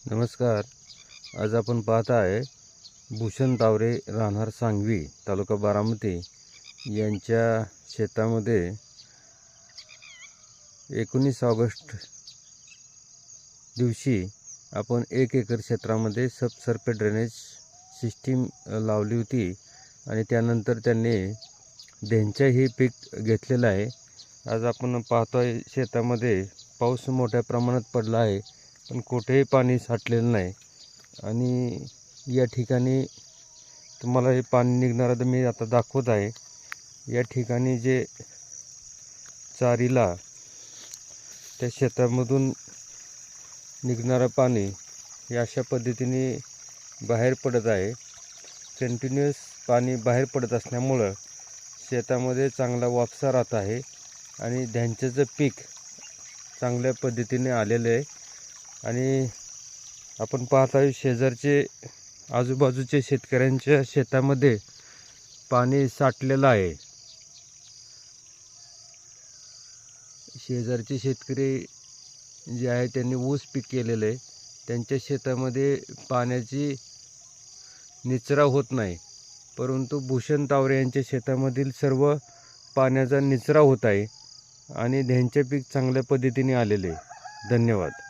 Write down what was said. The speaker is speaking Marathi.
नमस्कार. आज आपण पाहत आहे भूषण तावरे, राहणार सांगवी, तालुका बारामती यांच्या शेतामध्ये 19 ऑगस्ट दिवशी आपण 1 एकर क्षेत्रामध्ये सबसर्फे ड्रेनेज सिस्टीम लावली होती आणि त्यानंतर त्यांनी भेंडीचे हे पीक घेतलेलं आहे. आज आपण पाहतोय शेतामध्ये पाऊस मोठ्या प्रमाणात पडला आहे, पण कुठेही पाणी साठलेलं नाही. आणि या ठिकाणी तुम्हाला हे पाणी निघणारं मी आता दाखवत आहे. या ठिकाणी जे चारीला त्या शेतामधून निघणारं पाणी हे अशा पद्धतीने बाहेर पडत आहे. कंटिन्युअस पाणी बाहेर पडत असल्यामुळं शेतामध्ये चांगला वापसा राहत आहे आणि धान्याचं पीक चांगल्या पद्धतीने आलेलं आहे. आणि आपण पाहत आहे शेजारचे आजूबाजूचे शेतकऱ्यांच्या शेतामध्ये पाणी साठलेलं आहे. शेजारचे शेतकरी जे आहे त्यांनी ऊस पीक केलेलं आहे. त्यांच्या शेतामध्ये पाण्याची निचरा होत नाही, परंतु भूषण तावरे यांच्या शेतामधील सर्व पाण्याचा निचरा होत आहे आणि धान्याचे पीक चांगल्या पद्धतीने आलेले आहे. धन्यवाद.